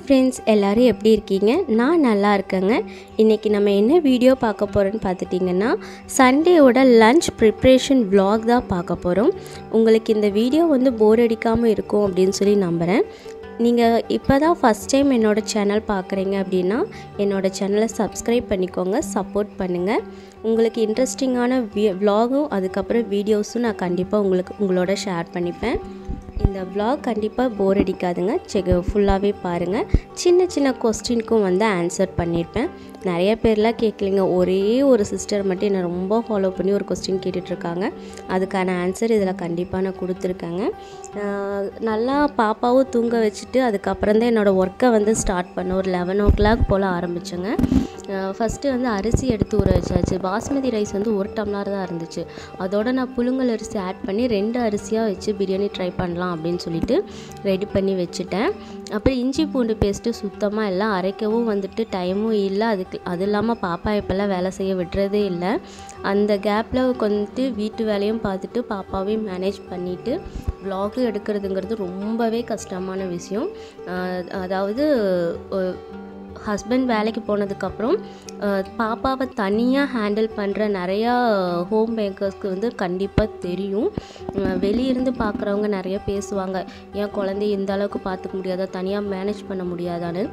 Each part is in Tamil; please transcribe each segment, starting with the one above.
ஃப்ரெண்ட்ஸ், எல்லோரும் எப்படி இருக்கீங்க? நான் நல்லா இருக்கேங்க. இன்றைக்கி நம்ம என்ன வீடியோ பார்க்க போகிறோன்னு பார்த்துட்டிங்கன்னா, சண்டேவோட லன்ச் ப்ரிப்ரேஷன் vlog தான் பார்க்க போகிறோம். உங்களுக்கு இந்த வீடியோ போர் அடிக்காமல் இருக்கும் அப்படின்னு சொல்லி நம்புகிறேன். நீங்கள் இப்போ தான் ஃபஸ்ட் டைம் என்னோடய சேனல் பார்க்குறீங்க அப்படின்னா என்னோடய சேனலை சப்ஸ்கிரைப் பண்ணிக்கோங்க, சப்போர்ட் பண்ணுங்கள். உங்களுக்கு இன்ட்ரெஸ்டிங்கான vlogகும் அதுக்கப்புறம் வீடியோஸும் நான் கண்டிப்பாக உங்களோட ஷேர் பண்ணிப்பேன். இந்த vlog கண்டிப்பாக போர் அடிக்காதுங்க. ஃபுல்லாகவே பாருங்கள். சின்ன சின்ன கொஸ்டினுக்கும் ஆன்சர் பண்ணியிருப்பேன். நிறைய பேர்லாம் கேட்கலிங்க, ஒரே ஒரு சிஸ்டர் மட்டும் என்னை ரொம்ப ஃபாலோ பண்ணி ஒரு கொஸ்டின் கேட்டுட்ருக்காங்க. அதுக்கான ஆன்சர் இதில் கண்டிப்பாக நான் கொடுத்துருக்கேங்க. நல்லா பாப்பாவும் தூங்க வச்சுட்டு அதுக்கப்புறம் தான் என்னோடய ஒர்க்கை ஸ்டார்ட் பண்ண ஒரு 11 o'clock போல் ஆரம்பித்தேங்க. ஃபஸ்ட்டு அரிசி எடுத்து ஊற வச்சாச்சு. பாஸ்மதி ரைஸ் 1 டம்ளர் தான் இருந்துச்சு. அதோடு நான் புழுங்கல் அரிசி ஆட் பண்ணி 2 அரிசியாக வச்சு பிரியாணி ட்ரை பண்ணலாம் அப்படின்னு சொல்லிட்டு ரெடி பண்ணி வச்சுட்டேன். அப்புறம் இஞ்சி பூண்டு பேஸ்ட்டு சுத்தமாக எல்லாம் அரைக்கவும் டைமும் இல்லை. அது இல்லாமல் பாப்பா இப்போல்லாம் வேலை செய்ய விடுறதே இல்லை. அந்த கேப்பில் வீட்டு வேலையும் பார்த்துட்டு பாப்பாவையும் மேனேஜ் பண்ணிவிட்டு vlog எடுக்கிறதுங்கிறது ரொம்பவே கஷ்டமான விஷயம். அதாவது ஹஸ்பண்ட் வேலைக்கு போனதுக்கப்புறம் பாப்பாவை தனியாக ஹேண்டில் பண்ணுற நிறையா ஹோம் மேக்கர்ஸ்க்கு கண்டிப்பாக தெரியும். வெளியிருந்து பார்க்குறவங்க நிறைய பேசுவாங்க, ஏன் குழந்தைய இந்த அளவுக்கு பார்த்துக்க முடியாதா, தனியாக மேனேஜ் பண்ண முடியாதான்னு.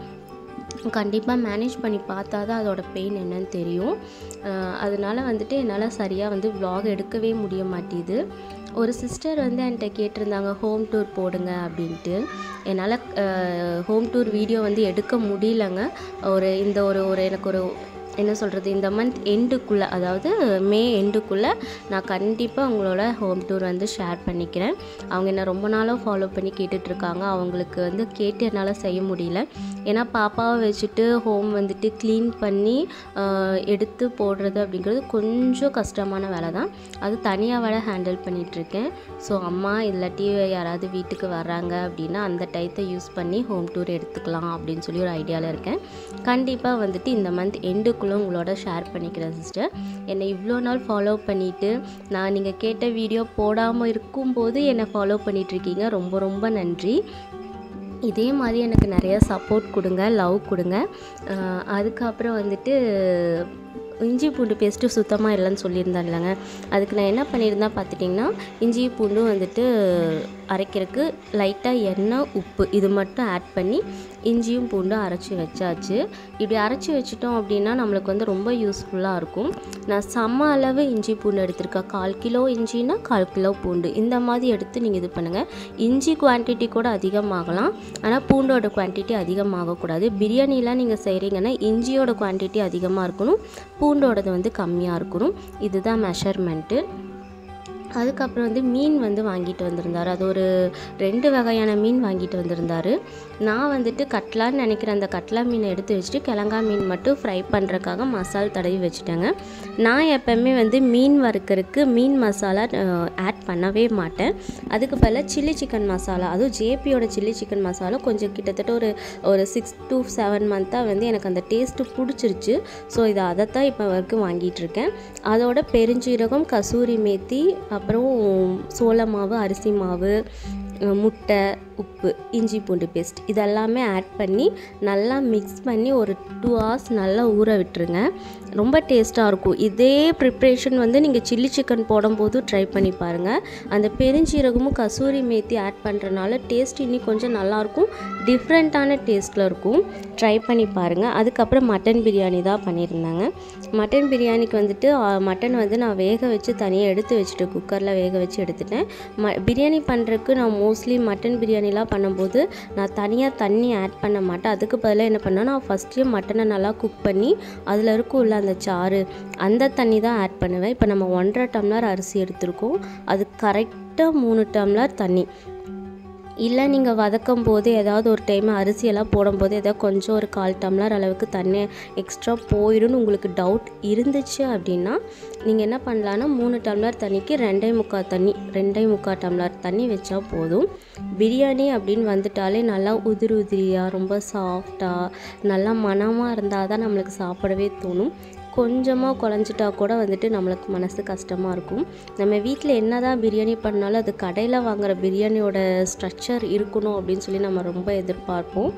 கண்டிப்பாக மேனேஜ் பண்ணி பார்த்தா தான் அதோட பெயின் என்னன்னு தெரியும். அதனால் என்னால் சரியாக vlog எடுக்கவே முடிய மாட்டேது. ஒரு சிஸ்டர் என்கிட்ட கேட்டிருந்தாங்க, ஹோம் டூர் போடுங்க அப்படின்ட்டு. என்னால் ஹோம் டூர் வீடியோ எடுக்க முடியலங்க. எனக்கு ஒரு என்ன சொல்கிறது, இந்த மந்த் எண்டுக்குள்ளே, அதாவது மே எண்டுக்குள்ளே நான் கண்டிப்பாக உங்களோட ஹோம் டூர் ஷேர் பண்ணிக்கிறேன். அவங்க என்ன ரொம்ப நாளாக ஃபாலோ பண்ணி கேட்டுட்ருக்காங்க. அவங்களுக்கு கேட்டு என்னால் செய்ய முடியல. ஏன்னா பாப்பாவை வச்சுட்டு ஹோம் க்ளீன் பண்ணி எடுத்து போடுறது அப்படிங்கிறது கொஞ்சம் கஷ்டமான வேலை தான். அது தனியாக வேலை ஹேண்டில் பண்ணிகிட்ருக்கேன். ஸோ அம்மா இல்லாட்டி யாராவது வீட்டுக்கு வர்றாங்க அப்படின்னா அந்த டயத்தை யூஸ் பண்ணி ஹோம் டூர் எடுத்துக்கலாம் அப்படின்னு சொல்லி ஒரு ஐடியாவில் இருக்கேன். கண்டிப்பாக இந்த மந்த் எண்டுக்குள்ளே உங்களோட ஷேர் பண்ணிக்கிறேன் சிஸ்டர். என்னை இவ்வளோ நாள் ஃபாலோ பண்ணிவிட்டு நீங்கள் கேட்ட வீடியோ போடாமல் இருக்கும்போது என்னை ஃபாலோ பண்ணிகிட்ருக்கீங்க. ரொம்ப ரொம்ப நன்றி. இதே மாதிரி எனக்கு நிறையா சப்போர்ட் கொடுங்க, லவ் கொடுங்க. அதுக்கப்புறம் இஞ்சி பூண்டு பேஸ்ட்டு சுத்தமாக இல்லைன்னு சொல்லியிருந்தேன் இல்லைங்க. அதுக்கு நான் என்ன பண்ணியிருந்தேன் பார்த்துட்டிங்கன்னா, இஞ்சி பூண்டும் அரைக்கிறதுக்கு லைட்டாக எண்ணெய், உப்பு இது மட்டும் ஆட் பண்ணி இஞ்சியும் பூண்டும் அரைச்சி வச்சாச்சு. இப்படி அரைச்சி வச்சிட்டோம் அப்படின்னா நம்மளுக்கு ரொம்ப யூஸ்ஃபுல்லாக இருக்கும். நான் சம அளவு இஞ்சி பூண்டு எடுத்திருக்கேன். 1/4 கிலோ இஞ்சின்னா 1/4 கிலோ பூண்டு, இந்த மாதிரி எடுத்து நீங்கள் இது பண்ணுங்கள். இஞ்சி குவான்டிட்டி கூட அதிகமாகலாம், ஆனால் பூண்டோட குவான்டிட்டி அதிகமாகக்கூடாது. பிரியாணிலாம் நீங்கள் செய்கிறீங்கன்னா இஞ்சியோட குவான்டிட்டி அதிகமாக இருக்கணும், பூண்டோடது கம்மியாக இருக்கணும். இதுதான் மெஷர்மெண்ட்டு. அதுக்கப்புறம் மீன் வாங்கிட்டு வந்திருந்தார். அது ஒரு 2 வகையான மீன் வாங்கிட்டு வந்திருந்தார். நான் கட்லான்னு நினைக்கிறேன். அந்த கட்லா மீனை எடுத்து வச்சுட்டு கிழங்கா மீன் மட்டும் ஃப்ரை பண்ணுறதுக்காக மசாலா தடவி வச்சுட்டேங்க. நான் எப்போவுமே மீன் வறுக்கிறதுக்கு மீன் மசாலா ஆட் பண்ணவே மாட்டேன். அதுக்கு பதிலாக சில்லி சிக்கன் மசாலா, அதுவும் ஜேபியோட சில்லி சிக்கன் மசாலா கொஞ்சம் கிட்டத்தட்ட ஒரு 6 to 7 மந்த்தாக எனக்கு அந்த டேஸ்ட்டு பிடிச்சிருச்சு. ஸோ அதைத்தான் இப்போ வரைக்கும் வாங்கிட்டுருக்கேன். அதோட பெருஞ்சீரகம், கசூரி மேத்தி, அப்புறம் சோள மாவு, அரிசி மாவு, முட்டை, உப்பு, இஞ்சி பூண்டு பேஸ்ட் இதெல்லாமே ஆட் பண்ணி நல்லா மிக்ஸ் பண்ணி ஒரு 2 hours நல்லா ஊற விட்டுருங்க. ரொம்ப டேஸ்ட்டாக இருக்கும். இதே ப்ரிப்ரேஷன் நீங்கள் சில்லி சிக்கன் போடும்போது ட்ரை பண்ணி பாருங்கள். அந்த பெருஞ்சீரகமும் கசூரி மேத்தி ஆட் பண்ணுறனால டேஸ்ட் இன்னும் கொஞ்சம் நல்லாயிருக்கும், டிஃப்ரெண்ட்டான டேஸ்ட்டில் இருக்கும். ட்ரை பண்ணி பாருங்கள். அதுக்கப்புறம் மட்டன் பிரியாணி தான் பண்ணியிருந்தாங்க. மட்டன் பிரியாணிக்கு மட்டன் நான் வேக வச்சு தனியாக எடுத்து வச்சுட்டு குக்கரில் வேக வச்சு எடுத்துட்டேன். பிரியாணி பண்ணுறதுக்கு நான் மோஸ்ட்லி மட்டன் பிரியாணிலாம் பண்ணும்போது நான் தனியாக தண்ணி ஆட் பண்ண மாட்டேன். அதுக்கு பதிலாக என்ன பண்ணேன், நான் ஃபஸ்ட்டே மட்டனை நல்லா குக் பண்ணி அதில் இருக்கும்ல அந்த சாறு, அந்த தண்ணி தான் ஆட் பண்ணுவேன். இப்போ நம்ம 1.5 டம்ளர் அரிசி எடுத்திருக்கோம், அது கரெக்டாக 3 டம்ளர் தண்ணி. இல்லை நீங்கள் வதக்கும் போது ஏதாவது ஒரு டைம் அரிசியெல்லாம் போடும்போது ஏதாவது கொஞ்சம் ஒரு 1/4 டம்ளர் அளவுக்கு தண்ணி எக்ஸ்ட்ரா போயிடும்னு உங்களுக்கு டவுட் இருந்துச்சு அப்படின்னா நீங்கள் என்ன பண்ணலான்னா 3 டம்ளர் தண்ணிக்கு 2.25 டம்ளர் தண்ணி வச்சா போதும். பிரியாணி அப்படின்னு வந்துட்டாலே நல்லா உதிரியாக ரொம்ப சாஃப்டாக நல்லா மணமாக இருந்தால் தான் நம்மளுக்கு சாப்பிடவே தோணும். கொஞ்சமாக குழஞ்சிட்டா கூட நம்மளுக்கு மனசு கஷ்டமாக இருக்கும். நம்ம வீட்டில் என்ன தான் பிரியாணி பண்ணாலும் அது கடையில் வாங்குகிற பிரியாணியோட ஸ்ட்ரக்சர் இருக்கணும் அப்படின்னு சொல்லி நம்ம ரொம்ப எதிர்பார்ப்போம்.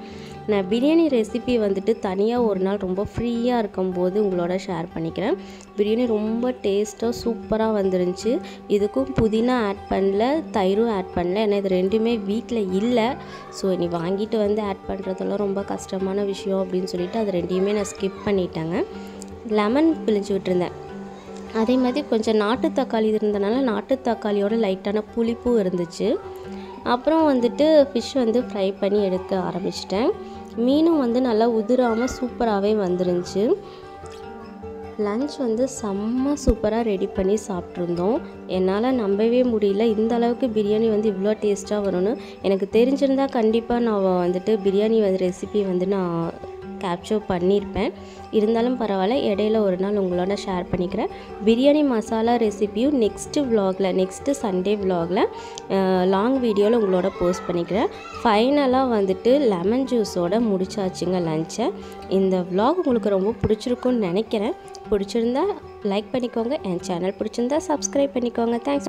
நான் பிரியாணி ரெசிபி வந்துட்டு தனியாக ஒரு நாள் ரொம்ப ஃப்ரீயாக இருக்கும்போது உங்களோட ஷேர் பண்ணிக்கிறேன். பிரியாணி ரொம்ப டேஸ்ட்டாக சூப்பராக வந்துருந்துச்சு. இதுக்கும் புதினா ஆட் பண்ணல, தயிரும் ஆட் பண்ணல. ஏன்னா இது ரெண்டுமே வீட்டில் இல்லை. ஸோ இனி வாங்கிட்டு வந்து ஆட் பண்ணுறதெல்லாம் ரொம்ப கஷ்டமான விஷயம் அப்படின்னு சொல்லிட்டு அது ரெண்டையுமே நான் ஸ்கிப் பண்ணிட்டேங்க. லெமன் பிழிஞ்சு விட்டுருந்தேன். அதே மாதிரி கொஞ்சம் நாட்டு தக்காளி இருந்தனால நாட்டு தக்காளியோட லைட்டான புளிப்பும் இருந்துச்சு. அப்புறம் வந்துட்டு ஃபிஷ் வந்து ஃப்ரை பண்ணி எடுக்க ஆரம்பிச்சிட்டேன். மீனும் வந்து நல்லா உதிராமல் சூப்பராகவே வந்துருந்துச்சு. லன்ச் வந்து செம்ம சூப்பராக ரெடி பண்ணி சாப்பிட்ருந்தோம். என்னால் நம்பவே முடியல இந்த அளவுக்கு பிரியாணி வந்து இவ்வளோ டேஸ்ட்டாக வரும்னு. எனக்கு தெரிஞ்சிருந்தால் கண்டிப்பாக நான் வந்துட்டு பிரியாணி ரெசிபி வந்து நான் கேப்சர் பண்ணியிருப்பேன். இருந்தாலும் பரவாயில்ல, இடையில ஒரு நாள் உங்களோட ஷேர் பண்ணிக்கிறேன். பிரியாணி மசாலா ரெசிபியும் நெக்ஸ்ட்டு சண்டே விலாகில் லாங் வீடியோவில் உங்களோட போஸ்ட் பண்ணிக்கிறேன். ஃபைனலாக வந்துட்டு லெமன் ஜூஸோடு முடிச்சாச்சுங்க லன்ச்சை. இந்த விலாக் உங்களுக்கு ரொம்ப பிடிச்சிருக்குன்னு நினைக்கிறேன். பிடிச்சிருந்தா லைக் பண்ணிக்கோங்க. என் சேனல் பிடிச்சிருந்தா சப்ஸ்கிரைப் பண்ணிக்கோங்க. தேங்க்ஸ்.